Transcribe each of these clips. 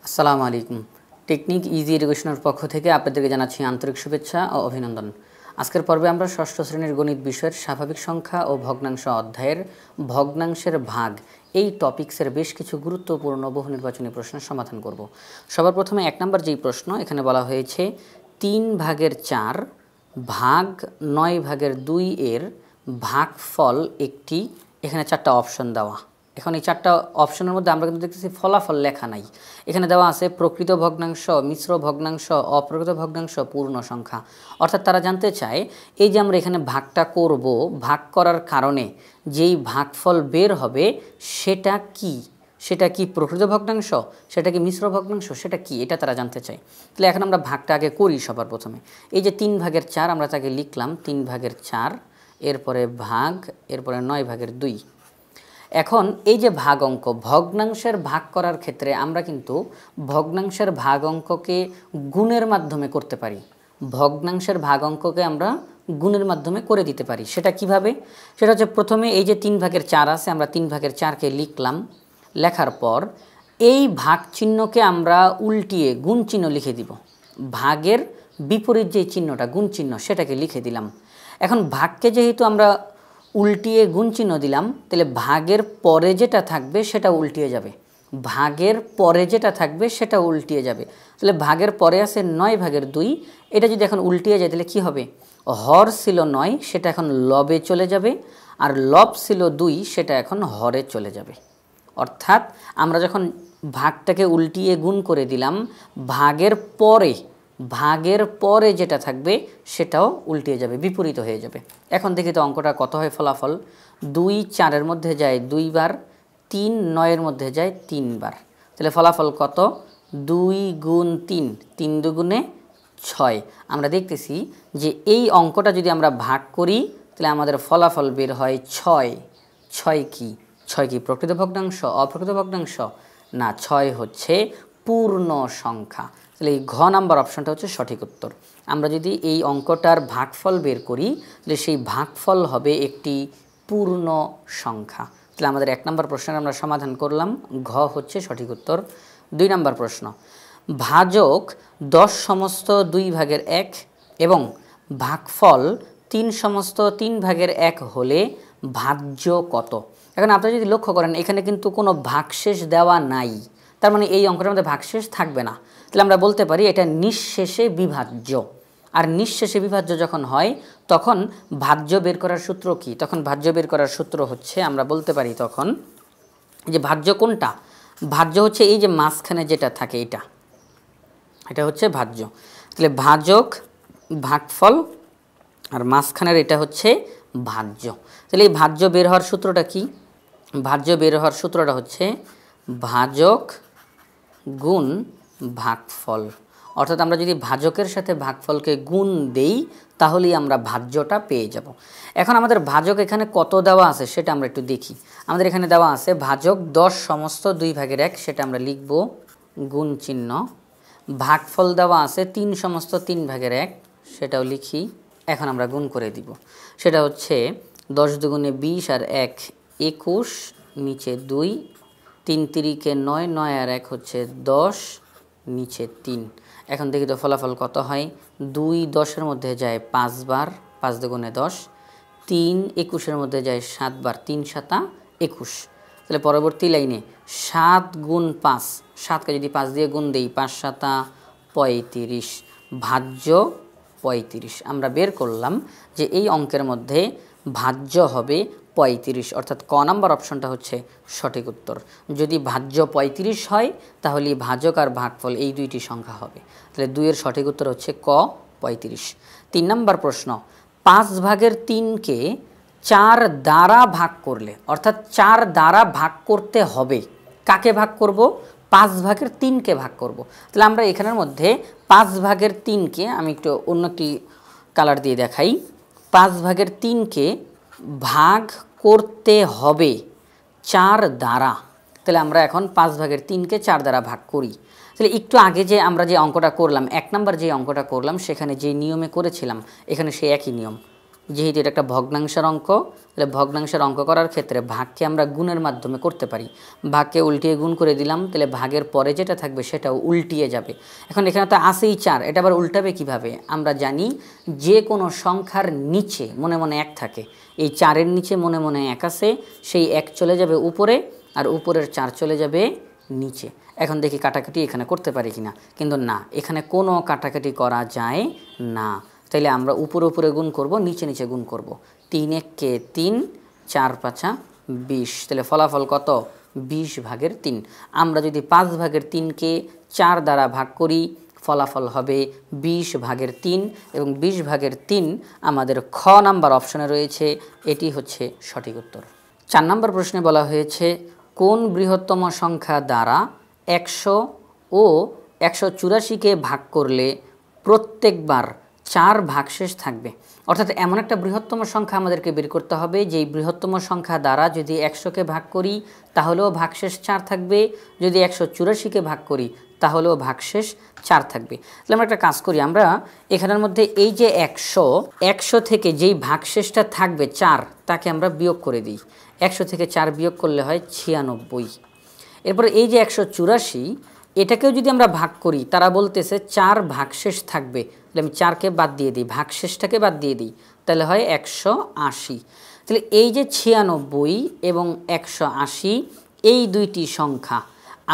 আসসালামু আলাইকুম। Technique easy এডুকেশনের পক্ষ থেকে আপনাদেরকে জানাচ্ছি আন্তরিক শুভেচ্ছা ও অভিনন্দন। আজকের পর্বে আমরা ষষ্ঠ শ্রেণীর গণিত বিষয়ের স্বাভাবিক সংখ্যা ও ভগ্নাংশ অধ্যায়ের ভগ্নাংশের ভাগ এই টপিক্সের বেশ কিছু গুরুত্বপূর্ণ বহু নির্বাচনী প্রশ্নের সমাধান করব। সবার প্রথমে 1 নম্বর যেই প্রশ্ন এখানে বলা হয়েছে 3/4 ভাগ 9/2 এর ভাগফল একটি, এখানে 4টা অপশন দেওয়া। এখন এই 4টা অপশনের মধ্যে আমরা কিন্তু দেখতেছি ফলাফল লেখা নাই। এখানে দেওয়া আছে প্রকৃত ভগ্নাংশ, মিশ্র ভগ্নাংশ, অপ্রকৃত ভগ্নাংশ, পূর্ণ সংখ্যা। অর্থাৎ তারা জানতে চায় এই যে আমরা এখানে ভাগটা করব, ভাগ করার কারণে যেই ভাগফল বের হবে সেটা কি, সেটা কি প্রকৃত ভগ্নাংশ, সেটা কি মিশ্র ভগ্নাংশ, সেটা কি, এটা তারা জানতে চায়। তাহলে এখন আমরা ভাগটা আগে করি। সবার প্রথমে এই যে 3/4 আমরা তাকে লিখলাম 3/4, এরপরে ভাগ, এরপরে 9/2। এখন এই যে ভাগ অঙ্ক, ভগ্নাংশের ভাগ করার ক্ষেত্রে আমরা কিন্তু ভগ্নাংশের ভাগ অঙ্ককে গুণের মাধ্যমে করতে পারি। ভগ্নাংশের ভাগ অঙ্ককে আমরা গুণের মাধ্যমে করে দিতে পারি। সেটা কিভাবে? সেটা হচ্ছে প্রথমে এই যে 3/4 আছে, আমরা 3/4কে লিখলাম। লেখার পর এই ভাগ চিহ্নকে আমরা উল্টিয়ে গুণ চিহ্ন লিখে দিব। ভাগের বিপরীত যে চিহ্নটা গুণ চিহ্ন সেটাকে লিখে দিলাম। এখন ভাগকে যেহেতু আমরা উল্টিয়ে গুণ চিহ্ন দিলাম, তাহলে ভাগের পরে যেটা থাকবে সেটা উল্টিয়ে যাবে। ভাগের পরে যেটা থাকবে সেটা উল্টিয়ে যাবে। তাহলে ভাগের পরে আছে 9/2। এটা যদি এখন উল্টিয়ে যায় তাহলে কী হবে? হর ছিল 9, সেটা এখন লবে চলে যাবে, আর লব ছিল 2, সেটা এখন হরে চলে যাবে। অর্থাৎ আমরা যখন ভাগটাকে উল্টিয়ে গুণ করে দিলাম, ভাগের পরে যেটা থাকবে সেটাও উল্টিয়ে যাবে, বিপরীত হয়ে যাবে। এখন দেখি তো অঙ্কটা কত হয় ফলাফল। 2 4-এর মধ্যে যায় 2 বার, 3 9-এর মধ্যে যায় 3 বার। তাহলে ফলাফল কত? 2 গুণ 3, 3 দুগুণে 6। আমরা দেখতেছি যে এই অঙ্কটা যদি আমরা ভাগ করি তাহলে আমাদের ফলাফল বের হয় 6। 6 কি? 6 কি প্রকৃত ভগ্নাংশ, অপ্রকৃত ভগ্নাংশ? না, 6 হচ্ছে পূর্ণ সংখ্যা। তাহলে এই ঘ নাম্বার অপশনটা হচ্ছে সঠিক উত্তর। আমরা যদি এই অঙ্কটার ভাগফল বের করি তাহলে সেই ভাগফল হবে একটি পূর্ণ সংখ্যা। তাহলে আমাদের 1 নম্বর প্রশ্নের আমরা সমাধান করলাম, ঘ হচ্ছে সঠিক উত্তর। 2 নম্বর প্রশ্ন, ভাজক 10/2 এবং ভাগফল 3/3 হলে ভাজ্য কত? এখন আপনারা যদি লক্ষ্য করেন এখানে কিন্তু কোনো ভাগশেষ দেওয়া নাই, তার মানে এই অঙ্কটার মধ্যে ভাগশেষ থাকবে না। তাহলে আমরা বলতে পারি এটা নিঃশেষে বিভাজ্য। আর নিঃশেষে বিভাজ্য যখন হয় তখন ভাজ্য বের করার সূত্র কি? তখন ভাজ্য বের করার সূত্র হচ্ছে, আমরা বলতে পারি তখন যে ভাজ্য কোনটা? ভাজ্য হচ্ছে এই যে মাঝখানে যেটা থাকে এটা হচ্ছে ভাজ্য। তাহলে ভাজক ভাগফল আর মাঝখানের এটা হচ্ছে ভাজ্য। তাহলে এই ভাজ্য বের হওয়ার সূত্রটা কি? ভাজ্য বের হওয়ার সূত্রটা হচ্ছে ভাজক গুণ ভাগফল। অর্থাৎ আমরা যদি ভাজকের সাথে ভাগফলকে গুণ দেই তাহলেই আমরা ভাজ্যটা পেয়ে যাব। এখন আমাদের ভাজক এখানে কত দেওয়া আছে সেটা আমরা একটু দেখি। আমাদের এখানে দেওয়া আছে ভাজক 10/2, সেটা আমরা লিখব গুণ চিহ্ন। ভাগফল দেওয়া আছে 3/3, সেটাও লিখি। এখন আমরা গুণ করে দিব। সেটা হচ্ছে 10 দুগুণে 20 আর 1 21, নিচে 2, 3 3-কে 9, 9 আর 1 হচ্ছে 10, নিচে 3। এখন দেখি তো ফলাফল কত হয়। 2 10-এর মধ্যে যায় 5 বার, 5 দুগুণে 10, 3 21-এর মধ্যে যায় 7 বার, 3 7 21। তাহলে পরবর্তী লাইনে 7 গুণ 5, 7কে যদি 5 দিয়ে গুণ দিই 5 7 35, ভাজ্য 35। আমরা বের করলাম যে এই অঙ্কের মধ্যে ভাজ্য হবে 35, অর্থাৎ ক নাম্বার অপশনটা হচ্ছে সঠিক উত্তর। যদি ভাজ্য 35 হয় তাহলে ভাজক আর ভাগফল এই দুইটি সংখ্যা হবে। তাহলে 2 এর সঠিক উত্তর হচ্ছে ক 35। 3 নম্বর প্রশ্ন, 5/3কে 4 দ্বারা ভাগ করলে, অর্থাৎ 4 দ্বারা ভাগ করতে হবে। কাকে ভাগ করব? 5/3কে ভাগ করব। তাহলে আমরা এখানের মধ্যে 5/3কে আমি একটু অন্য একটি কালার দিয়ে দেখাই। 5/3কে ভাগ করতে হবে 4 দ্বারা। তাহলে আমরা এখন 5/3কে 4 দ্বারা ভাগ করি। তাহলে একটু আগে যে আমরা যে অঙ্কটা করলাম, 1 নম্বর যে অঙ্কটা করলাম সেখানে যে নিয়মে করেছিলাম এখানে সেই একই নিয়ম। যেহেতু এটা একটা ভগ্নাংশের অঙ্ক, তাহলে ভগ্নাংশের অঙ্ক করার ক্ষেত্রে ভাগকে আমরা গুণের মাধ্যমে করতে পারি। ভাগকে উল্টিয়ে গুণ করে দিলাম, তাহলে ভাগের পরে যেটা থাকবে সেটাও উল্টিয়ে যাবে। এখন এখানে তো আসেই 4, এটা আবার উল্টাবে কিভাবে? আমরা জানি যে কোনো সংখ্যার নিচে মনে মনে 1 থাকে, এই 4-এর নিচে মনে মনে 1 আছে, সেই 1 চলে যাবে উপরে আর উপরের 4 চলে যাবে নিচে। এখন দেখি কাটাকাটি এখানে করতে পারি কিনা, কিন্তু না, এখানে কোনো কাটাকাটি করা যায় না। তাইলে আমরা উপরে উপরে গুণ করব, নিচে নিচে গুণ করব। 3 × 3, 4 × 5 = 20। তাহলে ফলাফল কত? 20/3। আমরা যদি 5/3কে 4 দ্বারা ভাগ করি, ফলাফল হবে 20/3, এবং 20/3 আমাদের খ নাম্বার অপশনে রয়েছে, এটি হচ্ছে সঠিক উত্তর। 4 নম্বর প্রশ্নে বলা হয়েছে কোন বৃহত্তম সংখ্যা দ্বারা 100 ও 184কে ভাগ করলে প্রত্যেকবার 4 ভাগশেষ থাকবে। অর্থাৎ এমন একটা বৃহত্তম সংখ্যা আমাদেরকে বের করতে হবে, যেই বৃহত্তম সংখ্যা দ্বারা যদি 100কে ভাগ করি তাহলেও ভাগশেষ 4 থাকবে, যদি 184কে ভাগ করি তাহলেও ভাগশেষ 4 থাকবে। তাহলে আমরা একটা কাজ করি, আমরা এখানের মধ্যে এই যে 100 থেকে যেই ভাগশেষটা থাকবে 4, তাকে আমরা বিয়োগ করে দিই। 100 থেকে 4 বিয়োগ করলে হয় 96। এরপরে এই যে 184, এটাকেও যদি আমরা ভাগ করি, তারা বলতেছে 4 ভাগশেষ থাকবে, তাহলে আমি 4কে বাদ দিয়ে দিই, ভাগশেষটাকে বাদ দিয়ে দিই, তাহলে হয় 180। তাহলে এই যে 96 এবং 180, এই দুইটি সংখ্যা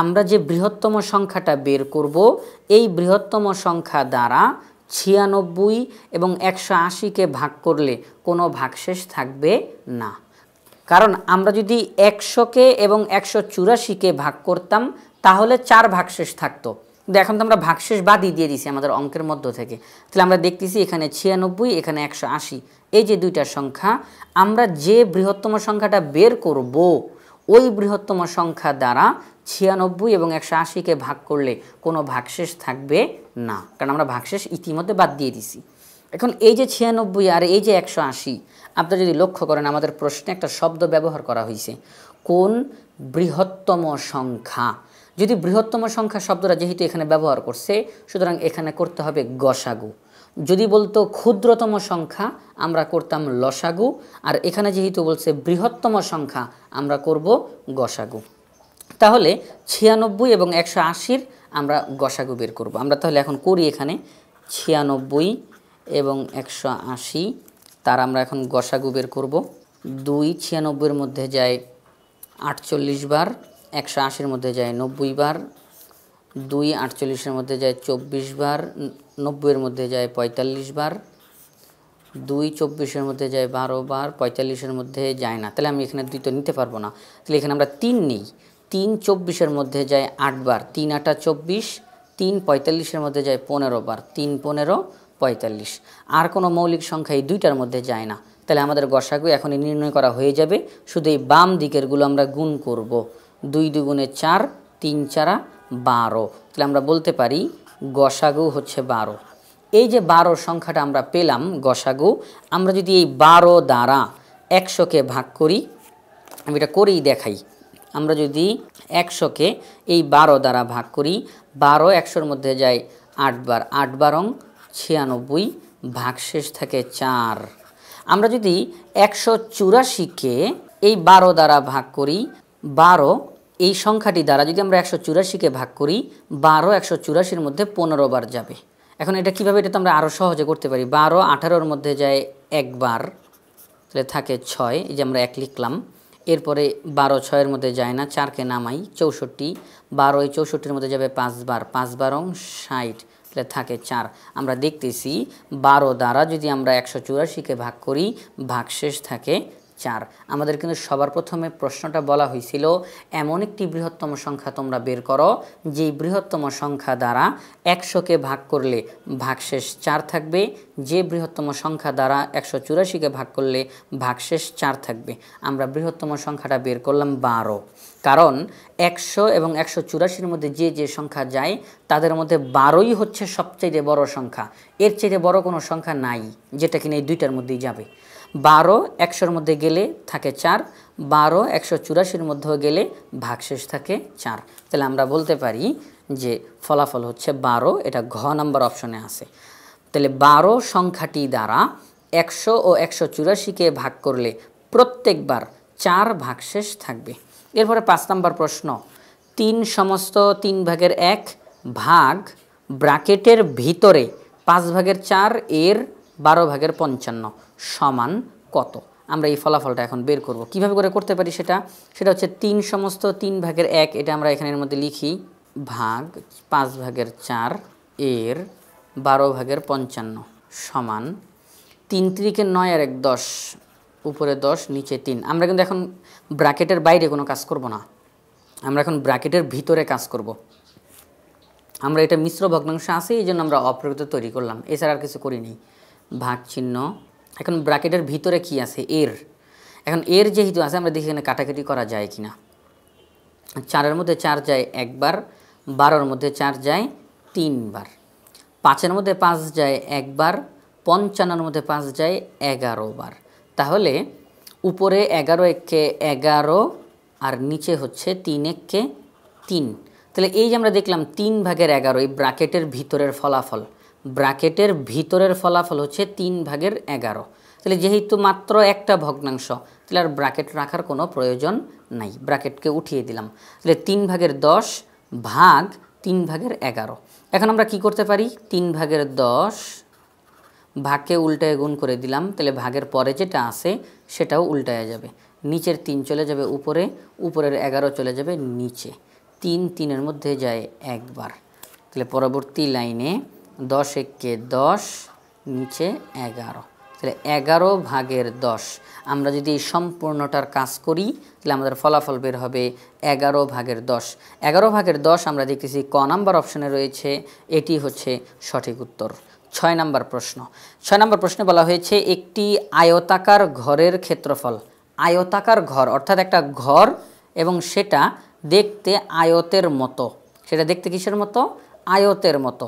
আমরা যে বৃহত্তম সংখ্যাটা বের করব, এই বৃহত্তম সংখ্যা দ্বারা 96 এবং 180কে ভাগ করলে কোনো ভাগশেষ থাকবে না। কারণ আমরা যদি 100কে এবং 184কে ভাগ করতাম তাহলে 4 ভাগশেষ থাকতো, কিন্তু এখন তো আমরা ভাগশেষ বাদই দিয়ে দিছি আমাদের অঙ্কের মধ্য থেকে। তাহলে আমরা দেখতেছি এখানে 96, এখানে 180, এই যে দুইটা সংখ্যা, আমরা যে বৃহত্তম সংখ্যাটা বের করব ওই বৃহত্তম সংখ্যা দ্বারা 96 এবং 180কে ভাগ করলে কোনো ভাগশেষ থাকবে না, কারণ আমরা ভাগশেষ ইতিমধ্যে বাদ দিয়ে দিছি। এখন এই যে 96 আর এই যে 180, আপনারা যদি লক্ষ্য করেন আমাদের প্রশ্নে একটা শব্দ ব্যবহার করা হয়েছে, কোন বৃহত্তম সংখ্যা। যদি বৃহত্তম সংখ্যা শব্দটা যেহেতু এখানে ব্যবহার করছে, সুতরাং এখানে করতে হবে গসাগু। যদি বলতো ক্ষুদ্রতম সংখ্যা, আমরা করতাম লসাগু, আর এখানে যেহেতু বলছে বৃহত্তম সংখ্যা, আমরা করব গসাগু। তাহলে 96 এবং 180-র আমরা গসাগু বের করব। আমরা তাহলে এখন করি, এখানে 96 এবং 180, তার আমরা এখন গসাগু বের করব। 2 96-এর মধ্যে যায় 48 বার, 180-র মধ্যে যায় 90 বার, 2 48-এর মধ্যে যায় 24 বার, 90-এর মধ্যে যায় 45 বার, 2 24-এর মধ্যে যায় 12 বার, 45-এর মধ্যে যায় না। তাহলে আমি এখানে 2 তো নিতে পারবো না, তাহলে এখানে আমরা 3 নিই। 3 24-এর মধ্যে যায় 8 বার, 3 8 24, 3 45-এর মধ্যে যায় 15 বার, 3 15 45। আর কোনো মৌলিক সংখ্যা এই দুইটার মধ্যে যায় না, তাহলে আমাদের গসাগু এখনই নির্ণয় করা হয়ে যাবে। শুধু এই বাম দিকেরগুলো আমরা গুণ করব। 2 2 4, 3 4 12। তাহলে আমরা বলতে পারি গসাগু হচ্ছে 12। এই যে 12 সংখ্যাটা আমরা পেলাম গসাগু, আমরা যদি এই 12 দ্বারা 100কে ভাগ করি, আমি এটা করেই দেখাই। আমরা যদি 100কে এই 12 দ্বারা ভাগ করি, 12 100-র মধ্যে যায় 8 বার, 8 12 96, ভাগশেষ থাকে 4। আমরা যদি 184কে এই 12 দ্বারা ভাগ করি, 12 এই সংখ্যাটি দ্বারা যদি আমরা 184কে ভাগ করি, 12 184-র মধ্যে 15 বার যাবে। এখন এটা কিভাবে, এটা তো আমরা আরও সহজে করতে পারি। 12 18-র মধ্যে যায় 1 বার, তাহলে থাকে 6, এই যে আমরা 1 লিখলাম। এরপরে 12 6-এর মধ্যে যায় না, 4কে নামাই 64, 12 এই 64-র মধ্যে যাবে 5 বার, 5 12 60, তাহলে থাকে 4। আমরা দেখতেছি 12 দ্বারা যদি আমরা 184কে ভাগ করি, ভাগশেষ থাকে 4। আমাদের কিন্তু সবার প্রথমে প্রশ্নটা বলা হয়েছিল এমন একটি বৃহত্তম সংখ্যা তোমরা বের করো যেই বৃহত্তম সংখ্যা দ্বারা 100কে ভাগ করলে ভাগশেষ 4 থাকবে, যে বৃহত্তম সংখ্যা দ্বারা 184কে ভাগ করলে ভাগশেষ 4 থাকবে। আমরা বৃহত্তম সংখ্যাটা বের করলাম 12, কারণ 100 এবং 184-র মধ্যে যে যে সংখ্যা যায় তাদের মধ্যে 12ই হচ্ছে সবচেয়ে বড় সংখ্যা। এর চেয়ে বড় কোনো সংখ্যা নাই যেটা কিনা এই দুইটার মধ্যেই যাবে। 12 100-র মধ্যে গেলে থাকে 4, 12 184-র মধ্যেও গেলে ভাগশেষ থাকে 4। তাহলে আমরা বলতে পারি যে ফলাফল হচ্ছে 12, এটা ঘ নাম্বার অপশনে আছে। তাহলে 12 সংখ্যাটি দ্বারা 100 ও 184কে ভাগ করলে প্রত্যেকবার 4 ভাগশেষ থাকবে। এরপরে 5 নম্বর প্রশ্ন, 3 সমস্ত 3 ভাগের 1 ভাগ ব্র্যাকেটের ভিতরে 5 ভাগের 4 এর 12 ভাগের 55 সমান কত? আমরা এই ফলাফলটা এখন বের করব। কিভাবে করে করতে পারি সেটা হচ্ছে 3 সমস্ত 3 ভাগের 1, এটা আমরা এখানের মধ্যে লিখি, ভাগ 5 ভাগের 4 এর 12 ভাগের 55 সমান 3 3 9 আর 1 10, উপরে 10 নিচে 3। আমরা কিন্তু এখন ব্র্যাকেটের বাইরে কোনো কাজ করব না, আমরা এখন ব্র্যাকেটের ভিতরে কাজ করব। আমরা এটা মিশ্র ভগ্নাংশ আছে এই জন্য আমরা অপ্রকৃত তৈরি করলাম, এছাড়া আর কিছু করিনি। ভাগ চিহ্ন, এখন ব্র্যাকেটের ভিতরে কি আছে? এর। এখন এর যেহেতু আছে আমরা দেখি এখানে কাটাকাটি করা যায় কি না। 4-এর মধ্যে 4 যায় একবার, 12-এর মধ্যে 4 যায় 3 বার, 5-এর মধ্যে 5 যায় একবার, 55-এর মধ্যে 5 যায় 11 বার। তাহলে উপরে 11 একে 11 আর নিচে হচ্ছে 3 একে 3। তাহলে এই যে আমরা দেখলাম 3 ভাগের 11 এই ব্র্যাকেটের ভিতরের ফলাফল, ব্র্যাকেটের ভিতরের ফলাফল হচ্ছে 3 ভাগের 11। তাহলে যেহেতু মাত্র একটা ভগ্নাংশ, তাহলে আর ব্র্যাকেট রাখার কোনো প্রয়োজন নাই, ব্র্যাকেটকে উঠিয়ে দিলাম। তাহলে 3 ভাগের 10 ভাগ 3 ভাগের 11। এখন আমরা কি করতে পারি? 3 ভাগের 10 ভাগকে উল্টায় গুণ করে দিলাম, তাহলে ভাগের পরে যেটা আছে সেটাও উল্টায় যাবে, নিচের 3 চলে যাবে উপরে, উপরের 11 চলে যাবে নিচে, 3 3-এর মধ্যে যায় একবার। তাহলে পরবর্তী লাইনে 10 একে 10 নিচে 11, তাহলে 11 ভাগের 10। আমরা যদি এই সম্পূর্ণটার কাজ করি তাহলে আমাদের ফলাফল বের হবে 11 ভাগের 10। 11 ভাগের 10 আমরা দেখতেছি ক নাম্বার অপশনে রয়েছে, এটি হচ্ছে সঠিক উত্তর। 6 নম্বর প্রশ্ন। 6 নম্বর প্রশ্নে বলা হয়েছে একটি আয়তাকার ঘরের ক্ষেত্রফল। আয়তাকার ঘর অর্থাৎ একটা ঘর এবং সেটা দেখতে আয়তের মতো, সেটা দেখতে কিসের মতো? আয়তের মতো।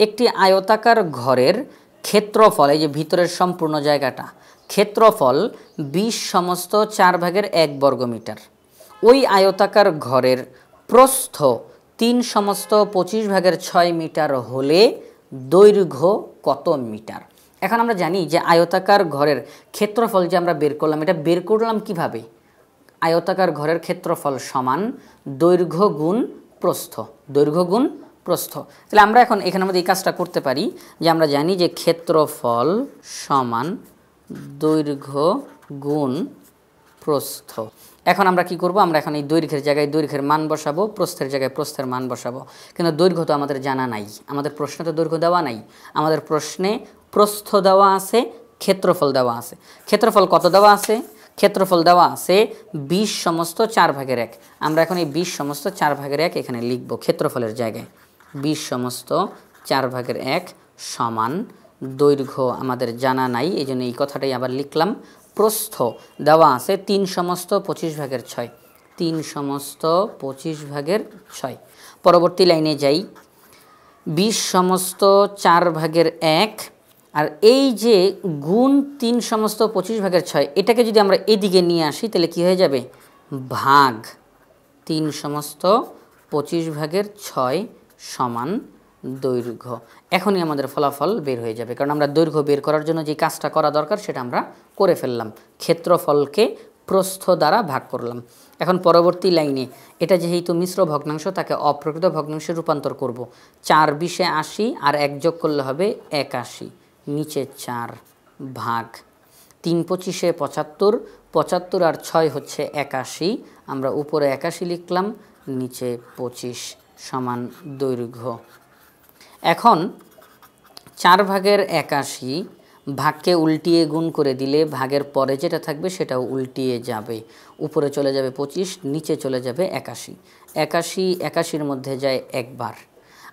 একটি আয়তাকার ঘরের ক্ষেত্রফল, এই যে ভিতরের সম্পূর্ণ জায়গাটা, ক্ষেত্রফল 20 সমস্ত 4 ভাগের 1 বর্গমিটার। ওই আয়তাকার ঘরের প্রস্থ 3 সমস্ত 25 ভাগের 6 মিটার হলে দৈর্ঘ্য কত মিটার? এখন আমরা জানি যে আয়তাকার ঘরের ক্ষেত্রফল যে আমরা বের করলাম, এটা বের করলাম কিভাবে? আয়তাকার ঘরের ক্ষেত্রফল সমান দৈর্ঘ্য গুণ প্রস্থ, দৈর্ঘ্য গুণ প্রস্থ। তাহলে আমরা এখন এখানের মধ্যে এই কাজটা করতে পারি যে আমরা জানি যে ক্ষেত্রফল সমান দৈর্ঘ্য গুণ প্রস্থ। এখন আমরা কি করব? আমরা এখন এই দৈর্ঘ্যের জায়গায় দৈর্ঘ্যের মান বসাবো, প্রস্থের জায়গায় প্রস্থের মান বসাবো। কিন্তু দৈর্ঘ্য তো আমাদের জানা নাই, আমাদের প্রশ্নে তো দৈর্ঘ্য দেওয়া নাই, আমাদের প্রশ্নে প্রস্থ দেওয়া আছে, ক্ষেত্রফল দেওয়া আছে। ক্ষেত্রফল কত দেওয়া আছে? ক্ষেত্রফল দেওয়া আছে 20 সমস্ত 4 ভাগের 1। আমরা এখন এই 20 সমস্ত 4 ভাগের 1 এখানে লিখব ক্ষেত্রফলের জায়গায়। 20 সমস্ত 4 ভাগের 1 সমান দৈর্ঘ্য আমাদের জানা নাই, এই জন্য এই কথাটাই আবার লিখলাম। প্রস্থ দেওয়া আছে 3 সমস্ত 25 ভাগের 6, 3 সমস্ত 25 ভাগের 6। পরবর্তী লাইনে যাই, 20 সমস্ত 4 ভাগের 1 আর এই যে গুণ 3 সমস্ত 25 ভাগের 6, এটাকে যদি আমরা এদিকে নিয়ে আসি তাহলে কি হয়ে যাবে? ভাগ 3 সমস্ত 25 ভাগের 6 সমান দৈর্ঘ্য। এখনই আমাদের ফলাফল বের হয়ে যাবে, কারণ আমরা দৈর্ঘ্য বের করার জন্য যে কাজটা করা দরকার সেটা আমরা করে ফেললাম, ক্ষেত্রফলকে প্রস্থ দ্বারা ভাগ করলাম। এখন পরবর্তী লাইনে এটা যেহেতু মিশ্র ভগ্নাংশ, তাকে অপ্রকৃত ভগ্নাংশে রূপান্তর করব। 4 20-এ 80 আর 1 যোগ করলে হবে 81, নিচে 4 ভাগ 3 25-এ 75, 75 আর 6 হচ্ছে 81, আমরা উপরে 81 লিখলাম, নিচে 25 সমান দৈর্ঘ্য। এখন 4 ভাগের 81 ভাগকে উল্টিয়ে গুণ করে দিলে ভাগের পরে যেটা থাকবে সেটাও উল্টিয়ে যাবে, উপরে চলে যাবে 25, নিচে চলে যাবে 81। 81 81-এর মধ্যে যায় একবার,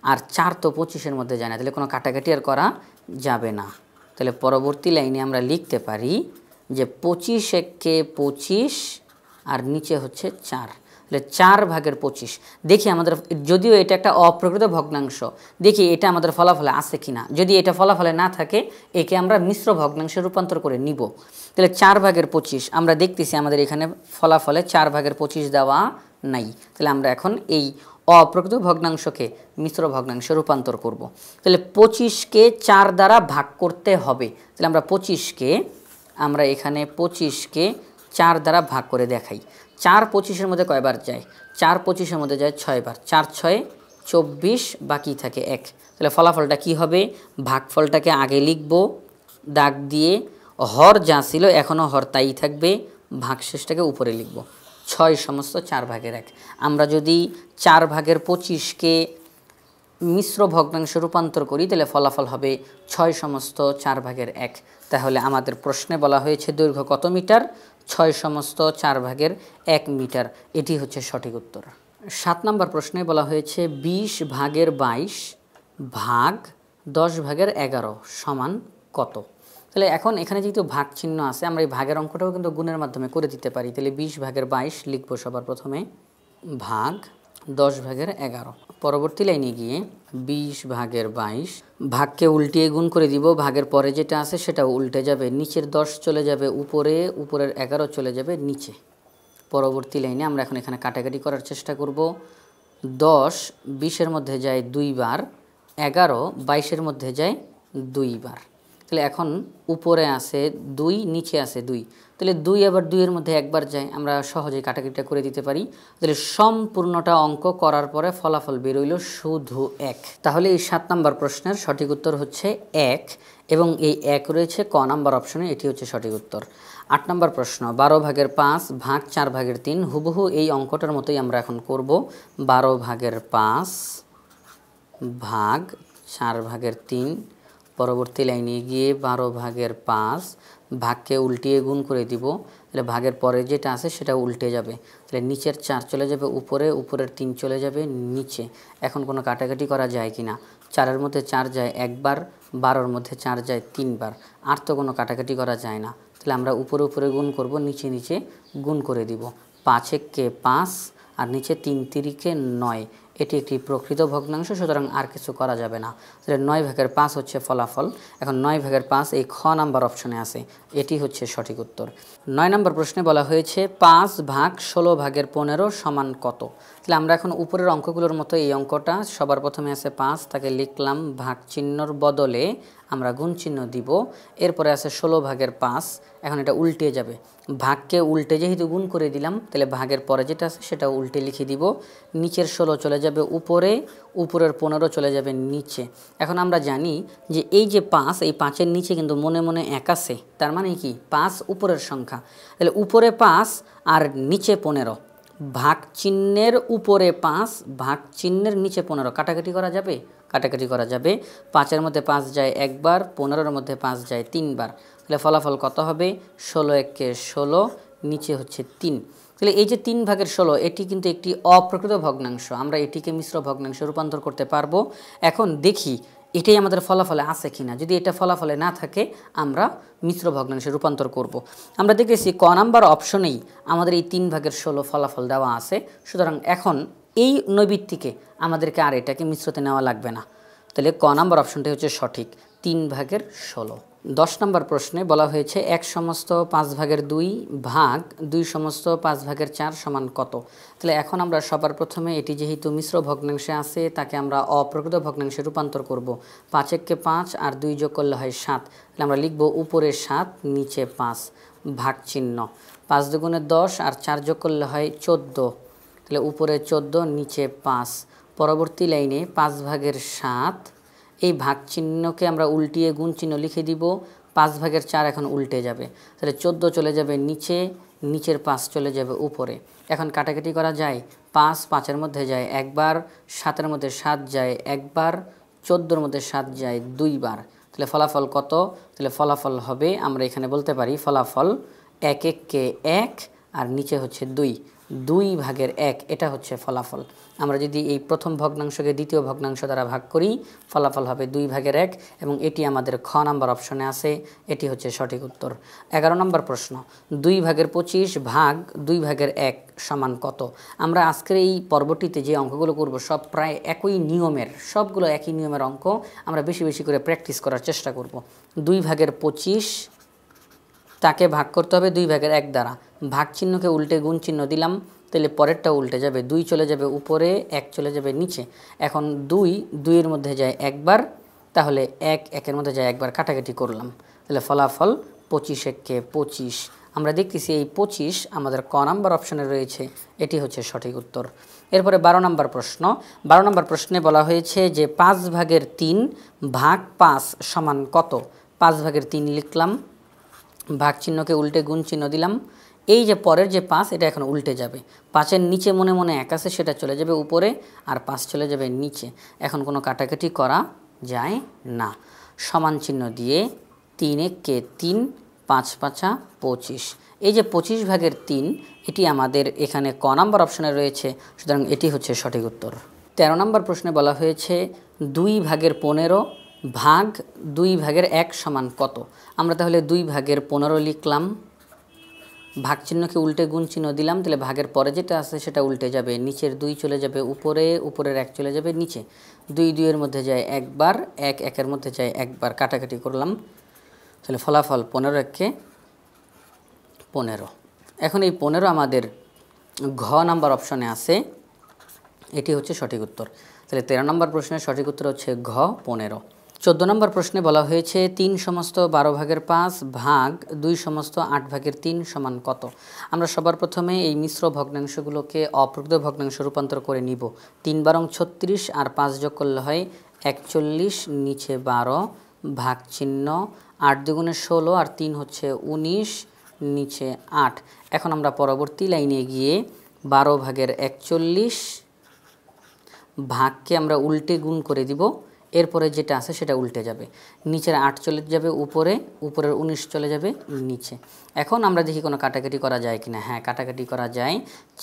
আর 4 তো 25-এর মধ্যে যায় না, তাহলে কোনো কাটাকাটি আর করা যাবে না। তাহলে পরবর্তী লাইনে আমরা লিখতে পারি যে 25 একে 25 আর নিচে হচ্ছে 4, তাহলে 4 ভাগের 25। দেখি আমাদের, যদিও এটা একটা অপ্রকৃত ভগ্নাংশ, দেখি এটা আমাদের ফলাফলে আছে কিনা। যদি এটা ফলাফলে না থাকে একে আমরা মিশ্র ভগ্নাংশে রূপান্তর করে নিব। তাহলে 4 ভাগের 25 আমরা দেখতেছি আমাদের এখানে ফলাফলে 4 ভাগের 25 দেওয়া নাই, তাহলে আমরা এখন এই অপ্রকৃত ভগ্নাংশকে মিশ্র ভগ্নাংশে রূপান্তর করব। তাহলে 25কে 4 দ্বারা ভাগ করতে হবে। তাহলে আমরা এখানে 25কে 4 দ্বারা ভাগ করে দেখাই। 4 25-এর মধ্যে কয়বার যায়? 4 25-এর মধ্যে যায় 6 বার। 4 6 24, বাকি থাকে 1। তাহলে ফলাফলটা কি হবে? ভাগফলটাকে আগে লিখব দাগ দিয়ে, হর যা ছিল এখনও হর তাই থাকবে, ভাগশেষটাকে উপরে লিখব 6 সমস্ত 4 ভাগের 1। আমরা যদি 4 ভাগের 25কে মিশ্র ভগ্নাংশে রূপান্তর করি তাহলে ফলাফল হবে 6 সমস্ত 4 ভাগের 1। তাহলে আমাদের প্রশ্নে বলা হয়েছে দৈর্ঘ্য কত মিটার? 6 সমস্ত 4 ভাগের 1 মিটার। এটি হচ্ছে সঠিক উত্তর। 7 নম্বর প্রশ্নে বলা হয়েছে 20 ভাগের 22 ভাগ 10 ভাগের 11 সমান কত? তাহলে এখন এখানে যেহেতু ভাগ চিহ্ন আছে, আমরা এই ভাগের অঙ্কটাও কিন্তু গুণের মাধ্যমে করে দিতে পারি। তাহলে 20 ভাগের 22 লিখব সবার প্রথমে, ভাগ 10 ভাগের 11। পরবর্তী লাইনে গিয়ে 20 ভাগের 22 ভাগকে উল্টিয়ে গুণ করে দিব। ভাগের পরে যেটা আছে সেটাও উল্টে যাবে, নিচের 10 চলে যাবে উপরে, উপরের 11 চলে যাবে নিচে। পরবর্তী লাইনে আমরা এখন এখানে কাটাকাটি করার চেষ্টা করব। 10 20-এর মধ্যে যায় 2 বার, 11 22-এর মধ্যে যায় 2 বার। তাহলে এখন উপরে আছে 2, নিচে আছে 2, তাহলে 2 আবার 2-এর মধ্যে একবার যায়, আমরা সহজেই কাটাকাটিটা করে দিতে পারি। তাহলে সম্পূর্ণটা অঙ্ক করার পরে ফলাফল বেরোইল শুধু 1। তাহলে এই 7 নম্বর প্রশ্নের সঠিক উত্তর হচ্ছে 1, এবং এই 1 রয়েছে ক নাম্বার অপশনে, এটি হচ্ছে সঠিক উত্তর। 8 নম্বর প্রশ্ন 12 ভাগের 5 ভাগ 4 ভাগের 3, হুবহু এই অঙ্কটার মতোই আমরা এখন করব। 12 ভাগের 5 ভাগ 4 ভাগের 3, পরবর্তী লাইনে গিয়ে 12 ভাগের 5 ভাগকে উল্টিয়ে গুণ করে দিব। তাহলে ভাগের পরে যেটা আছে সেটা উল্টে যাবে, তাহলে নিচের 4 চলে যাবে উপরে, উপরের 3 চলে যাবে নিচে। এখন কোনো কাটাকাটি করা যায় কি না? 4-এর মধ্যে 4 যায় একবার, 12-এর মধ্যে 4 যায় 3 বার, আর তো কোনো কাটাকাটি করা যায় না। তাহলে আমরা উপরে উপরে গুণ করব, নিচে নিচে গুণ করে দিব। 5 একে 5 আর নিচে 3 তিরিকে 9, এটি একটি প্রকৃত ভগ্নাংশ, সুতরাং আর কিছু করা যাবে না। তাহলে 9 ভাগের 5 হচ্ছে ফলাফল। এখন 9 ভাগের 5 এই খ নাম্বার অপশনে আছে, এটি হচ্ছে সঠিক উত্তর। 9 নম্বর প্রশ্নে বলা হয়েছে 5 ভাগ 16 ভাগের 15 সমান কত? তাহলে আমরা এখন উপরের অঙ্কগুলোর মতো এই অঙ্কটা, সবার প্রথমে আছে 5, তাকে লিখলাম, ভাগ চিহ্নর বদলে আমরা গুণ চিহ্ন দিব। এরপরে আছে 16 ভাগের 5, এখন এটা উল্টে যাবে, ভাগকে উল্টে যেহেতু গুণ করে দিলাম, তাহলে ভাগের পরে যেটা আছে সেটা উল্টে লিখে দিব। নিচের 16 চলে যাবে উপরে, উপরের 15 চলে যাবে নিচে। এখন আমরা জানি যে এই যে 5, এই 5-এর নিচে কিন্তু মনে মনে 1 আছে, তার মানে কি 5 উপরের সংখ্যা। তাহলে উপরে 5 আর নিচে 15, ভাগ চিহ্নের উপরে 5, ভাগ চিহ্নের নিচে 15, কাটাকাটি করা যাবে? কাটাকাটি করা যাবে। 5-এর মধ্যে 5 যায় একবার, 15-এর মধ্যে 5 যায় 3 বার। তাহলে ফলাফল কত হবে? 16 একে 16, নিচে হচ্ছে 3। তাহলে এই যে 3 ভাগের 16, এটি কিন্তু একটি অপ্রকৃত ভগ্নাংশ, আমরা এটিকে মিশ্র ভগ্নাংশে রূপান্তর করতে পারবো। এখন দেখি এটাই আমাদের ফলাফলে আছে কিনা। যদি এটা ফলাফলে না থাকে আমরা মিশ্র ভগ্নাংশে রূপান্তর করব। আমরা দেখেছি ক নাম্বার অপশনেই আমাদের এই 3 ভাগের 16 ফলাফল দেওয়া আছে, সুতরাং এখন এই নৈবিত্তিকে আমাদেরকে আর এটাকে মিশ্রতে নেওয়া লাগবে না। তাহলে ক নাম্বার অপশনটি হচ্ছে সঠিক, 3 ভাগের 16। 10 নম্বর প্রশ্নে বলা হয়েছে 1 সমস্ত 5 ভাগের 2 ভাগ 2 সমস্ত 5 ভাগের 4 সমান কত? তাহলে এখন আমরা সবার প্রথমে এটি যেহেতু মিশ্র ভগ্নাংশে আছে, তাকে আমরা অপ্রকৃত ভগ্নাংশে রূপান্তর করব। 5 একে 5 আর 2 যোগ করলে হয় 7, তাহলে আমরা লিখব উপরে 7 নিচে 5, ভাগ চিহ্ন। 5 দুগুণে 10 আর 4 যোগ করলে হয় 14, তাহলে উপরে 14 নিচে 5। পরবর্তী লাইনে 5 ভাগের 7, এই ভাগ চিহ্নকে আমরা উল্টিয়ে গুণ চিহ্ন লিখে দিব। 5 ভাগের 4 এখন উল্টে যাবে, তাহলে 14 চলে যাবে নিচে, নিচের 5 চলে যাবে উপরে। এখন কাটাকাটি করা যায়? 5 5-এর মধ্যে যায় একবার, 7-এর মধ্যে 7 যায় একবার, 14-এর মধ্যে 7 যায় 2 বার। তাহলে ফলাফল কত? তাহলে ফলাফল হবে, আমরা এখানে বলতে পারি ফলাফল 1 একে 1 আর নিচে হচ্ছে 2, 2 ভাগের 1, এটা হচ্ছে ফলাফল। আমরা যদি এই প্রথম ভগ্নাংশকে দ্বিতীয় ভগ্নাংশ দ্বারা ভাগ করি, ফলাফল হবে 2 ভাগের 1, এবং এটি আমাদের খ নাম্বার অপশনে আছে, এটি হচ্ছে সঠিক উত্তর। 11 নম্বর প্রশ্ন 2 ভাগের 25 ভাগ 2 ভাগের 1 সমান কত? আমরা আজকের এই পর্বটিতে যে অঙ্কগুলো করব সব প্রায় একই নিয়মের, সবগুলো একই নিয়মের অঙ্ক, আমরা বেশি বেশি করে প্র্যাকটিস করার চেষ্টা করব। 2 ভাগের 25 তাকে ভাগ করতে হবে 2 ভাগের 1 দ্বারা, ভাগ চিহ্নকে উল্টে গুণ চিহ্ন দিলাম, তাহলে পরেরটা উল্টে যাবে, 2 চলে যাবে উপরে, 1 চলে যাবে নিচে। এখন 2 এর মধ্যে যায় একবার, তাহলে 1 1-এর মধ্যে যায় একবার, কাটাকাটি করলাম, তাহলে ফলাফল 25 একে 25। আমরা দেখতেছি এই 25 আমাদের ক নাম্বার অপশানে রয়েছে, এটি হচ্ছে সঠিক উত্তর। এরপরে 12 নম্বর প্রশ্ন। 12 নম্বর প্রশ্নে বলা হয়েছে যে 5/3 ভাগ 5 সমান কত? 5/3 লিখলাম, ভাগ চিহ্নকে উল্টে গুণ চিহ্ন দিলাম। এই যে পরের যে 5, এটা এখন উল্টে যাবে। 5-এর নিচে মনে মনে 1 আছে, সেটা চলে যাবে উপরে, আর 5 চলে যাবে নিচে। এখন কোনো কাটাকাটি করা যায় না। সমান চিহ্ন দিয়ে 3 একে 3, 5 5 25। এই যে 25/3, এটি আমাদের এখানে ক নাম্বার অপশানে রয়েছে, সুতরাং এটি হচ্ছে সঠিক উত্তর। 13 নম্বর প্রশ্নে বলা হয়েছে 2/15 ভাগ 2/1 সমান কত? আমরা তাহলে 2/15 লিখলাম, ভাগ চিহ্নকে উল্টে গুণ চিহ্ন দিলাম, তাহলে ভাগের পরে যেটা আছে সেটা উল্টে যাবে, নিচের 2 চলে যাবে উপরে, উপরের 1 চলে যাবে নিচে। 2 এর মধ্যে যায় একবার, 1 1-এর মধ্যে যায় একবার, কাটাকাটি করলাম, তাহলে ফলাফল 15 একে 15। এখন এই 15 আমাদের ঘ নাম্বার অপশানে আছে, এটি হচ্ছে সঠিক উত্তর। তাহলে 13 নম্বর প্রশ্নের সঠিক উত্তর হচ্ছে ঘ 15। 14 নম্বর প্রশ্নে বলা হয়েছে 3/12 ভাগ 2/8 সমান কত? আমরা সবার প্রথমে এই মিশ্র ভগ্নাংশগুলোকে অপ্রকৃত ভগ্নাংশ রূপান্তর করে নিব। 3 বারং 36 আর 5 যোগ করলে হয় 41, নিচে 12, ভাগ চিহ্ন, 8 দুগুণে 16 আর 3 হচ্ছে 19, নিচে 8। এখন আমরা পরবর্তী লাইনে গিয়ে 12/41 ভাগকে আমরা উল্টে গুণ করে দিব, এরপরে যেটা আছে সেটা উল্টে যাবে, নিচের 8 চলে যাবে উপরে, উপরের 19 চলে যাবে নিচে। এখন আমরা দেখি কোনো কাটাকাটি করা যায় কিনা। হ্যাঁ, কাটাকাটি করা যায়।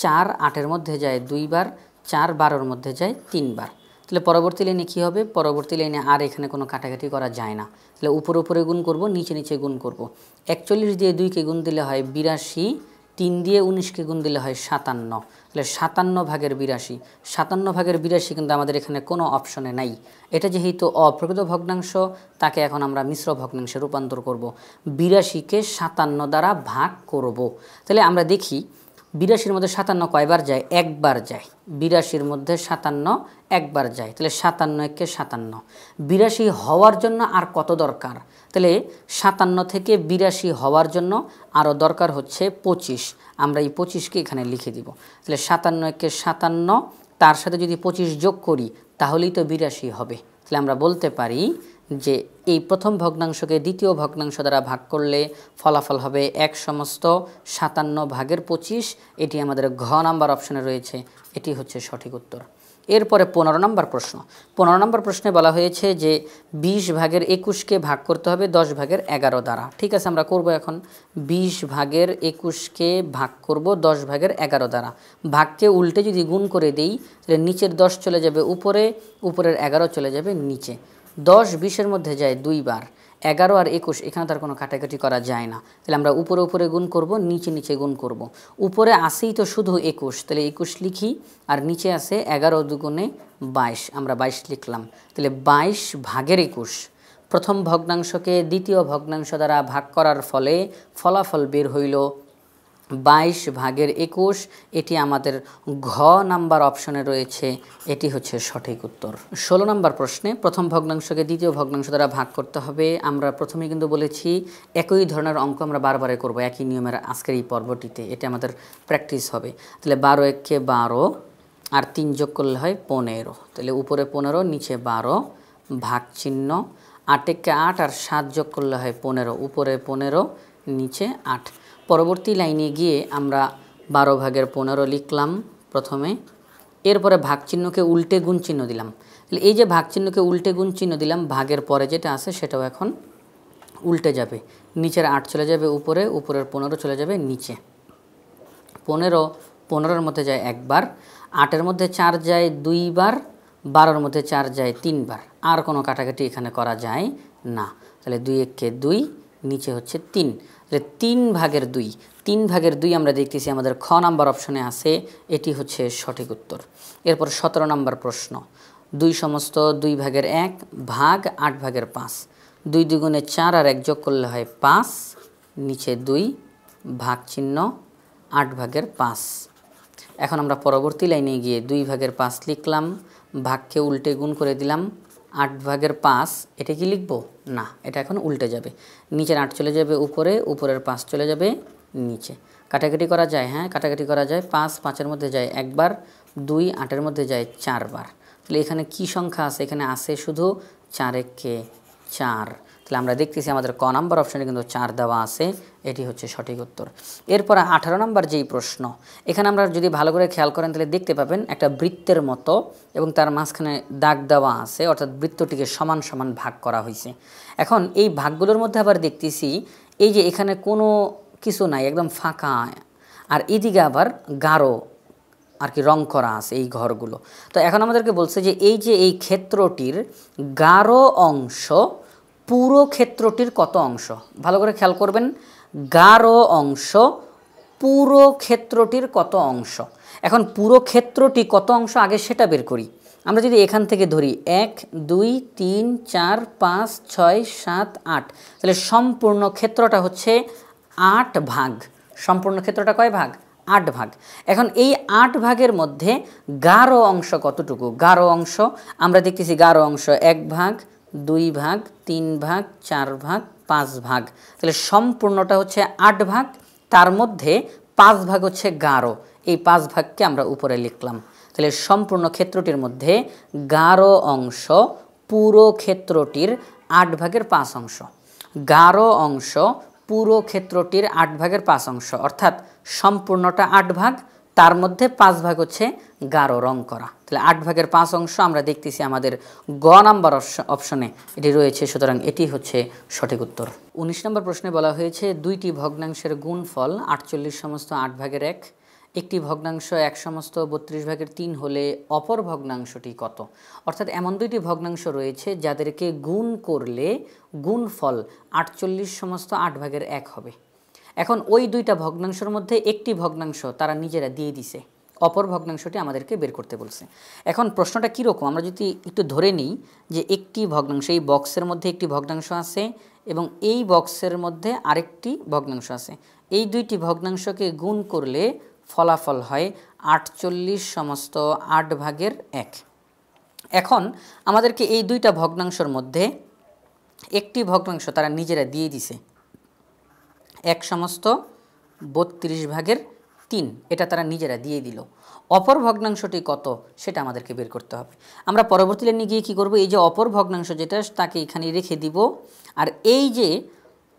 4 8-এর মধ্যে যায় 2 বার, 4 12-এর মধ্যে যায় 3 বার। তাহলে পরবর্তী লাইনে কী হবে? পরবর্তী লাইনে আর এখানে কোনো কাটাকাটি করা যায় না, তাহলে উপরে উপরে গুণ করব, নিচে নিচে গুণ করব। 41 দিয়ে 2কে গুণ দিলে হয় 82, 3 দিয়ে 19কে গুণ দিলে হয় 57, তাহলে 57/82। 57/82 কিন্তু আমাদের এখানে কোনো অপশনে নাই। এটা যেহেতু অপ্রকৃত ভগ্নাংশ, তাকে এখন আমরা মিশ্র ভগ্নাংশে রূপান্তর করব। 82কে 57 দ্বারা ভাগ করব। তাহলে আমরা দেখি 82-র মধ্যে 57 কয়বার যায়? একবার যায়। 82-র মধ্যে 57 একবার যায়, তাহলে 57 একে 57। 82 হওয়ার জন্য আর কত দরকার? তাহলে 57 থেকে 82 হওয়ার জন্য আরও দরকার হচ্ছে 25। আমরা এই 25কে এখানে লিখে দিব। তাহলে 57 একে 57, তার সাথে যদি 25 যোগ করি তাহলেই তো 82 হবে। তাহলে আমরা বলতে পারি যে এই প্রথম ভগ্নাংশকে দ্বিতীয় ভগ্নাংশ দ্বারা ভাগ করলে ফলাফল হবে 1/57/25। এটি আমাদের ঘ নাম্বার অপশানে রয়েছে, এটি হচ্ছে সঠিক উত্তর। এরপরে 15 নম্বর প্রশ্ন। 15 নম্বর প্রশ্নে বলা হয়েছে যে 20/21কে ভাগ করতে হবে 10/11 দ্বারা। ঠিক আছে, আমরা করব এখন। 20/21কে ভাগ করব 10/11 দ্বারা। ভাগকে উল্টে যদি গুণ করে দেই, তাহলে নিচের 10 চলে যাবে উপরে, উপরের 11 চলে যাবে নিচে। 10 20-এর মধ্যে যায় 2 বার, 11 আর 21, এখানে তার কোনো কাটাকাটি করা যায় না, তাহলে আমরা উপরে উপরে গুণ করব, নিচে নিচে গুণ করব। উপরে আসেই তো শুধু 21, তাহলে 21 লিখি, আর নিচে আছে 11 দুগুণে 22, আমরা 22 লিখলাম। তাহলে 22/21 প্রথম ভগ্নাংশকে দ্বিতীয় ভগ্নাংশ দ্বারা ভাগ করার ফলে ফলাফল বের হইল 22/21। এটি আমাদের ঘ নাম্বার অপশনে রয়েছে, এটি হচ্ছে সঠিক উত্তর। 16 নম্বর প্রশ্নে প্রথম ভগ্নাংশকে দ্বিতীয় ভগ্নাংশ দ্বারা ভাগ করতে হবে। আমরা প্রথমে কিন্তু বলেছি একই ধরনের অঙ্ক আমরা বারবারে করব একই নিয়মের আজকের এই পর্বটিতে, এটা আমাদের প্র্যাকটিস হবে। তাহলে 12 একে 12 আর 3 যোগ করলে হয় 15, তাহলে উপরে 15 নিচে 12, ভাগ চিহ্ন, 8 একে 8 আর 7 যোগ করলে হয় 15, উপরে 15 নিচে 8। পরবর্তী লাইনে গিয়ে আমরা 12/15 লিখলাম প্রথমে, এরপরে ভাগ চিহ্নকে উল্টে গুণ চিহ্ন দিলাম। তাহলে এই যে ভাগ চিহ্নকে উল্টে গুণ চিহ্ন দিলাম, ভাগের পরে যেটা আছে সেটাও এখন উল্টে যাবে, নিচের 8 চলে যাবে উপরে, উপরের 15 চলে যাবে নিচে। 15-15-এর মধ্যে যায় একবার, 8-এর মধ্যে 4 যায় 2 বার, 12-এর মধ্যে 4 যায় 3 বার। আর কোনো কাটাকাটি এখানে করা যায় না, তাহলে 2 একে 2, নিচে হচ্ছে 3, তাহলে 3/2। 3/2 আমরা দেখতেছি আমাদের খ নাম্বার অপশনে আছে, এটি হচ্ছে সঠিক উত্তর। এরপর 17 নম্বর প্রশ্ন। 2/1 ভাগ 8/5, 2 দুগুণে 4 আর 1 যোগ করলে হয় 5, নিচে 2, ভাগ চিহ্ন, 8/5। এখন আমরা পরবর্তী লাইনে গিয়ে 2/5 লিখলাম, ভাগকে উল্টে গুণ করে দিলাম। 8/5 এটা কি লিখব না, এটা এখন উল্টে যাবে। নিচের 8 চলে যাবে উপরে, উপরের 5 চলে যাবে নিচে। কাটাকাটি করা যায়, হ্যাঁ কাটাকাটি করা যায়। 5 5-এর মধ্যে যায় একবার, 2 8-এর মধ্যে যায় 4 বার। তাহলে এখানে কি সংখ্যা আছে, এখানে আছে শুধু 4 একে 4। তাহলে আমরা দেখতেছি আমাদের ক নাম্বার অপশানে কিন্তু 4 দেওয়া আছে, এটি হচ্ছে সঠিক উত্তর। এরপর 18 নম্বর যেই প্রশ্ন, এখানে আমরা যদি ভালো করে খেয়াল করেন তাহলে দেখতে পাবেন একটা বৃত্তের মতো এবং তার মাঝখানে দাগ দেওয়া আছে, অর্থাৎ বৃত্তটিকে সমান সমান ভাগ করা হয়েছে। এখন এই ভাগগুলোর মধ্যে আবার দেখতেছি এই যে এখানে কোনো কিছু নাই, একদম ফাঁকা, আর এদিকে আবার গাঢ় আর কি রং করা আছে এই ঘরগুলো। তো এখন আমাদেরকে বলছে যে এই যে এই ক্ষেত্রটির গাঢ় অংশ পুরো ক্ষেত্রটির কত অংশ। ভালো করে খেয়াল করবেন, গাঢ় অংশ পুরো ক্ষেত্রটির কত অংশ। এখন পুরো ক্ষেত্রটি কত অংশ আগে সেটা বের করি। আমরা যদি এখান থেকে ধরি 1 2 3 4 5 6 7 8, তাহলে সম্পূর্ণ ক্ষেত্রটা হচ্ছে 8 ভাগ। সম্পূর্ণ ক্ষেত্রটা কয় ভাগ? 8 ভাগ। এখন এই 8 ভাগের মধ্যে গাঢ় অংশ কতটুকু? গাঢ় অংশ আমরা দেখতেছি গাঢ় অংশ 1 ভাগ 2 ভাগ 3 ভাগ 4 ভাগ 5 ভাগ। তাহলে সম্পূর্ণটা হচ্ছে 8 ভাগ, তার মধ্যে 5 ভাগ হচ্ছে গাঢ়। এই 5 ভাগকে আমরা উপরে লিখলাম। তাহলে সম্পূর্ণ ক্ষেত্রটির মধ্যে গাঢ় অংশ পুরো ক্ষেত্রটির 8 ভাগের 5 অংশ। গাঢ় অংশ পুরো ক্ষেত্রটির 8 ভাগের 5 অংশ, অর্থাৎ সম্পূর্ণটা 8 ভাগ, তার মধ্যে 5 ভাগ হচ্ছে গাঢ় রং করা। তাহলে 8 ভাগের 5 অংশ আমরা দেখতেছি আমাদের গ নাম্বার অপশনে এটি রয়েছে, সুতরাং এটি হচ্ছে সঠিক উত্তর। 19 নম্বর প্রশ্নে বলা হয়েছে দুইটি ভগ্নাংশের গুণফল 48 সমস্ত 8 ভাগের 1, একটি ভগ্নাংশ 1 সমস্ত 32 ভাগের 3 হলে অপর ভগ্নাংশটি কত। অর্থাৎ এমন দুইটি ভগ্নাংশ রয়েছে যাদেরকে গুণ করলে গুণফল 48 সমস্ত 8 ভাগের 1 হবে। এখন ওই দুইটা ভগ্নাংশের মধ্যে একটি ভগ্নাংশ তারা নিজেরা দিয়ে দিছে, অপর ভগ্নাংশটি আমাদেরকে বের করতে বলছে। এখন প্রশ্নটা কীরকম, আমরা যদি একটু ধরে নিই যে একটি ভগ্নাংশ, এই বক্সের মধ্যে একটি ভগ্নাংশ আছে এবং এই বক্সের মধ্যে আরেকটি ভগ্নাংশ আছে, এই দুইটি ভগ্নাংশকে গুণ করলে ফলাফল হয় 48 সমস্ত 8 ভাগের 1। এখন আমাদেরকে এই দুইটা ভগ্নাংশের মধ্যে একটি ভগ্নাংশ তারা নিজেরা দিয়ে দিছে 1 সমস্ত 32 ভাগের 3, এটা তারা নিজেরা দিয়ে দিল। অপর ভগ্নাংশটি কত সেটা আমাদেরকে বের করতে হবে। আমরা পরবর্তী লাইনে গিয়ে কী করব, এই যে অপর ভগ্নাংশ যেটা তাকে এখানে রেখে দিব, আর এই যে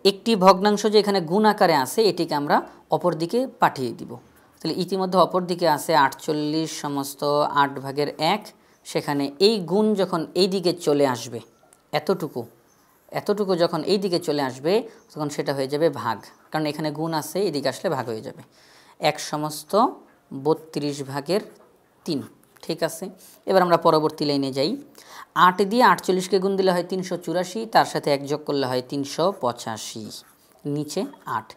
একটি ভগ্নাংশ যে এখানে গুণ আকারে আছে এটিকে আমরা অপর দিকে পাঠিয়ে দিব। তাহলে ইতিমধ্যে অপর দিকে আছে 48 সমস্ত 8 ভাগের 1, সেখানে এই গুণ যখন এই দিকে চলে আসবে, এতটুকু যখন এই দিকে চলে আসবে তখন সেটা হয়ে যাবে ভাগ, কারণ এখানে গুণ আছে, এদিকে আসলে ভাগ হয়ে যাবে। 1 সমস্ত 32 ভাগের 3, ঠিক আছে। এবার আমরা পরবর্তী লাইনে যাই। 8 দিয়ে 48কে গুণ দিলে হয় 384, তার সাথে 1 যোগ করলে হয় 385, নিচে 8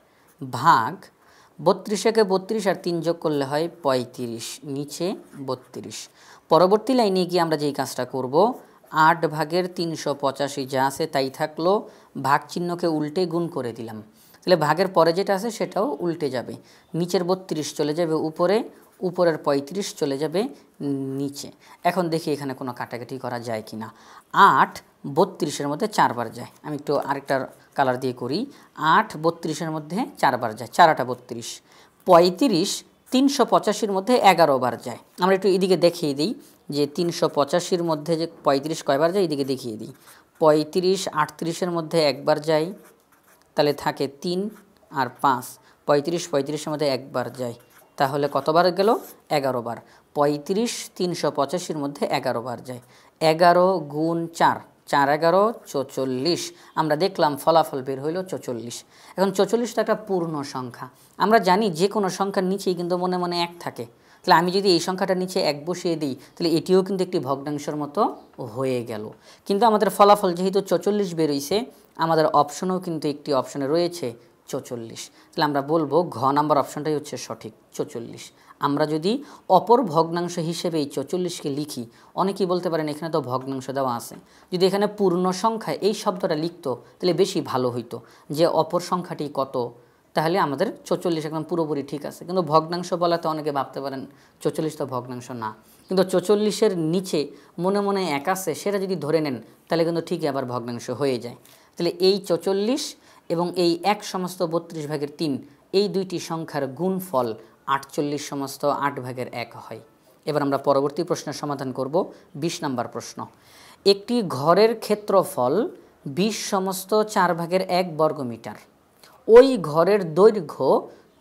ভাগ 32-একে 32 আর 3 যোগ করলে হয় 35, নিচে 32। পরবর্তী লাইনে গিয়ে আমরা যেই কাজটা করব, 8 ভাগের 385 যা আছে তাই থাকলো, ভাগ চিহ্নকে উল্টে গুণ করে দিলাম। তাহলে ভাগের পরে যেটা আছে সেটাও উল্টে যাবে, নিচের 32 চলে যাবে উপরে, উপরের 35 চলে যাবে নিচে। এখন দেখি এখানে কোনো কাটাকাটি করা যায় কি না। 8 32-এর মধ্যে 4 বার যায়, আমি একটু আরেকটা কালার দিয়ে করি। 8 32-এর মধ্যে 4 বার যায়, 4 8 32। 35 385-র মধ্যে 11 বার যায়। আমরা একটু এদিকে দেখিয়ে দিই যে 385-র মধ্যে যে 35 কয়বার যায়, এদিকে দেখিয়ে দিই। 35 38-এর মধ্যে একবার যায়, তাহলে থাকে 3 আর 5। 35 35-এর মধ্যে একবার যায়, তাহলে কতবার গেল? 11 বার। 35 385-র মধ্যে 11 বার যায়, 11 গুণ 4, 4 11 44। আমরা দেখলাম ফলাফল বের হইল 44। এখন 44 তো একটা পূর্ণ সংখ্যা, আমরা জানি যে কোনো সংখ্যার নিচেই কিন্তু মনে মনে 1 থাকে। তাহলে আমি যদি এই সংখ্যাটার নিচে 1 বসিয়ে দিই তাহলে এটিও কিন্তু একটি ভগ্নাংশের মতো হয়ে গেল। কিন্তু আমাদের ফলাফল যেহেতু 44 বেরোইছে, আমাদের অপশনও কিন্তু একটি অপশনে রয়েছে 44। তাহলে আমরা বলবো ঘ নাম্বার অপশনটাই হচ্ছে সঠিক, 44। আমরা যদি অপর ভগ্নাংশ হিসেবে এই 44কে লিখি, অনেকেই বলতে পারেন এখানে তো ভগ্নাংশ দেওয়া আছে, যদি এখানে পূর্ণ সংখ্যায় এই শব্দটা লিখতো তাহলে বেশি ভালো হইতো, যে অপর সংখ্যাটি কত, তাহলে আমাদের 44 একদম পুরোপুরি ঠিক আছে। কিন্তু ভগ্নাংশ বলাতে অনেকে ভাবতে পারেন 44 তো ভগ্নাংশ না, কিন্তু 44-এর নিচে মনে মনে 1 আছে, সেটা যদি ধরে নেন তাহলে কিন্তু ঠিকই আবার ভগ্নাংশ হয়ে যায়। তাহলে এই 44 এবং এই 1 সমস্ত 32/3 এই দুইটি সংখ্যার গুণফল 48 সমস্ত 8/1 হয়। এবার আমরা পরবর্তী প্রশ্নের সমাধান করব। 20 নম্বর প্রশ্ন। একটি ঘরের ক্ষেত্রফল 20 সমস্ত 4/1 বর্গমিটার। ওই ঘরের দৈর্ঘ্য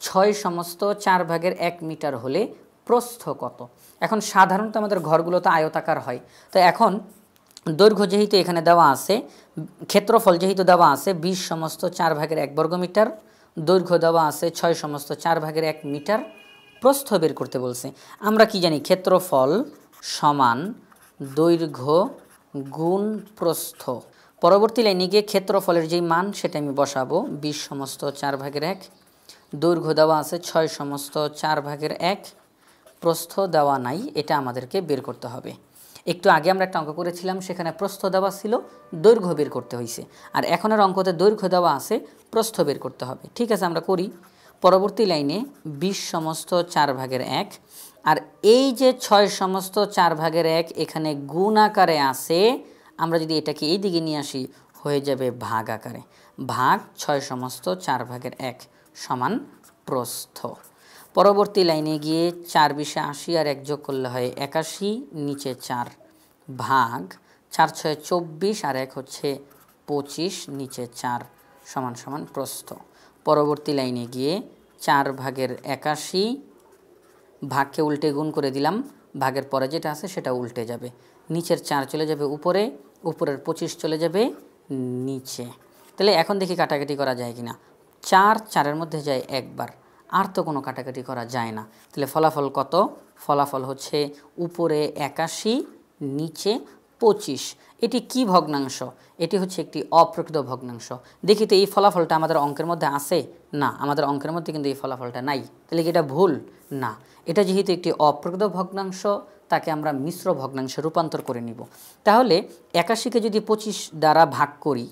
6 সমস্ত 4/1 মিটার হলে প্রস্থ কত? এখন সাধারণত আমাদের ঘরগুলো তো আয়তাকার হয়, তো এখন দৈর্ঘ্য যেহেতু এখানে দেওয়া আছে, ক্ষেত্রফল যেহেতু দেওয়া আছে 20 সমস্ত 4/1 বর্গমিটার, দৈর্ঘ্য দেওয়া আছে 6 সমস্ত 4/1 মিটার, প্রস্থ বের করতে বলছে। আমরা কি জানি? ক্ষেত্রফল সমান দৈর্ঘ্য গুণ প্রস্থ। পরবর্তী লাইনে গিয়ে ক্ষেত্রফলের যেই মান সেটা আমি বসাবো 20 সমস্ত 4/1, দৈর্ঘ্য দেওয়া আছে 6 সমস্ত 4/1, প্রস্থ দেওয়া নাই, এটা আমাদেরকে বের করতে হবে। একটু আগে আমরা একটা অঙ্ক করেছিলাম, সেখানে প্রস্থ দেওয়া ছিল, দৈর্ঘ্য বের করতে হয়েছে, আর এখনের অঙ্কতে দৈর্ঘ্য দেওয়া আছে, প্রস্থ বের করতে হবে। ঠিক আছে, আমরা করি। পরবর্তী লাইনে 20 সমস্ত 4/1, আর এই যে 6 সমস্ত 4/1 এখানে গুণ আকারে আছে, আমরা যদি এটাকে এই দিকে নিয়ে আসি হয়ে যাবে ভাগ আকারে। ভাগ 6 সমস্ত 4/1 সমান প্রস্থ। পরবর্তী লাইনে গিয়ে 4 20 80 আর 1 যোগ করলে হয় 81, নিচে 4, ভাগ 4 6 24 আর 1 হচ্ছে 25, নিচে 4 সমান সমান প্রস্থ। পরবর্তী লাইনে গিয়ে 4/81, ভাগকে উল্টে গুণ করে দিলাম, ভাগের পরে যেটা আছে সেটা উল্টে যাবে, নিচের 4 চলে যাবে উপরে, উপরের 25 চলে যাবে নিচে। তাহলে এখন দেখি কাটাকাটি করা যায় কিনা। 4 4-এর মধ্যে যায় একবার, আর তো কোনো কাটাকাটি করা যায় না। তাহলে ফলাফল কত? ফলাফল হচ্ছে উপরে 81, নিচে 25। এটি কি ভগ্নাংশ? এটি হচ্ছে একটি অপ্রকৃত ভগ্নাংশ। দেখি তো এই ফলাফলটা আমাদের অঙ্কের মধ্যে আছে? না, আমাদের অঙ্কের মধ্যে কিন্তু এই ফলাফলটা নাই। তাহলে কি এটা ভুল? না, এটা যেহেতু একটি অপ্রকৃত ভগ্নাংশ, তাকে আমরা মিশ্র ভগ্নাংশে রূপান্তর করে নিব। তাহলে 81-কে যদি 25 দ্বারা ভাগ করি,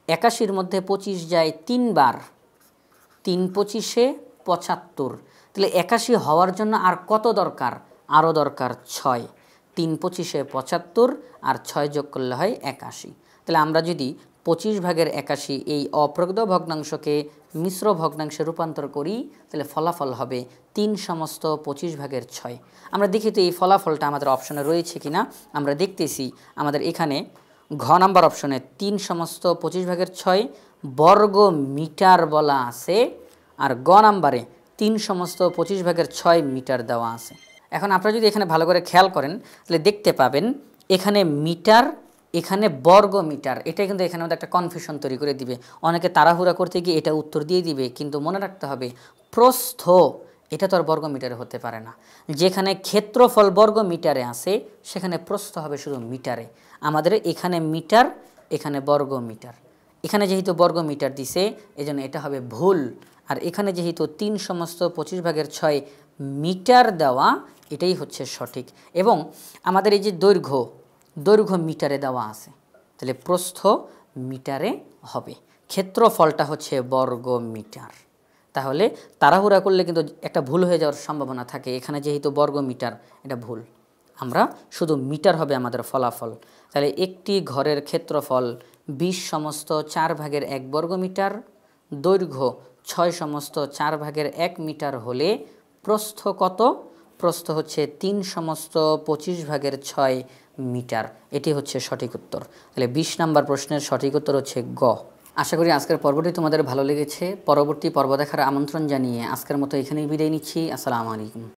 81-র মধ্যে 25 যায় 3 বার, 3 25-এ 75। তাহলে 81 হওয়ার জন্য আর কত দরকার? আরও দরকার 6। 3 25-এ 75 আর 6 যোগ করলে হয় 81। তাহলে আমরা যদি 25/81 এই অপ্রকৃত ভগ্নাংশকে মিশ্র ভগ্নাংশে রূপান্তর করি, তাহলে ফলাফল হবে 3 সমস্ত 25/6। আমরা দেখি তো এই ফলাফলটা আমাদের অপশনে রয়েছে কিনা। আমরা দেখতেছি আমাদের এখানে ঘ নাম্বার অপশনে 3 সমস্ত 25/6 বর্গ মিটার বলা আছে, আর গ নাম্বারে 3 সমস্ত 25/6 মিটার দেওয়া আছে। এখন আপনারা যদি এখানে ভালো করে খেয়াল করেন তাহলে দেখতে পাবেন এখানে মিটার, এখানে বর্গ মিটার। এটা কিন্তু এখানে আমাদের একটা কনফিউশন তৈরি করে দিবে। অনেকে তাড়াহুড়া করতে গিয়ে এটা উত্তর দিয়ে দিবে, কিন্তু মনে রাখতে হবে প্রস্থ এটা তো আর বর্গ মিটারে হতে পারে না। যেখানে ক্ষেত্রফল বর্গ মিটারে আছে সেখানে প্রস্থ হবে শুধু মিটারে। আমাদের এখানে মিটার, এখানে বর্গ মিটার। এখানে যেহেতু বর্গ মিটার দিছে এজন্য এটা হবে ভুল, আর এখানে যেহেতু 3 সমস্ত 25/6 মিটার দেওয়া, এটাই হচ্ছে সঠিক। এবং আমাদের এই যে দৈর্ঘ্য মিটারে দেওয়া আছে, তাহলে প্রস্থ মিটারে হবে, ক্ষেত্রফলটা হচ্ছে বর্গ মিটার। তাহলে তাড়াহুড়া করলে কিন্তু একটা ভুল হয়ে যাওয়ার সম্ভাবনা থাকে। এখানে যেহেতু বর্গ মিটার, এটা ভুল, আমরা শুধু মিটার হবে আমাদের ফলাফল। তাহলে একটি ঘরের ক্ষেত্রফল 20 সমস্ত 4/1 বর্গমিটার, দৈর্ঘ্য 6 সমস্ত 4/1 মিটার হলে প্রস্থ কত? প্রস্থ হচ্ছে 3 সমস্ত 25/6 মিটার। এটি হচ্ছে সঠিক উত্তর। তাহলে 20 নম্বর প্রশ্নের সঠিক উত্তর হচ্ছে গ। আশা করি আজকের পর্বটি তোমাদের ভালো লেগেছে। পরবর্তী পর্ব দেখার আমন্ত্রণ জানিয়ে আজকের মতো এখানেই বিদায় নিচ্ছি। আসসালামু আলাইকুম।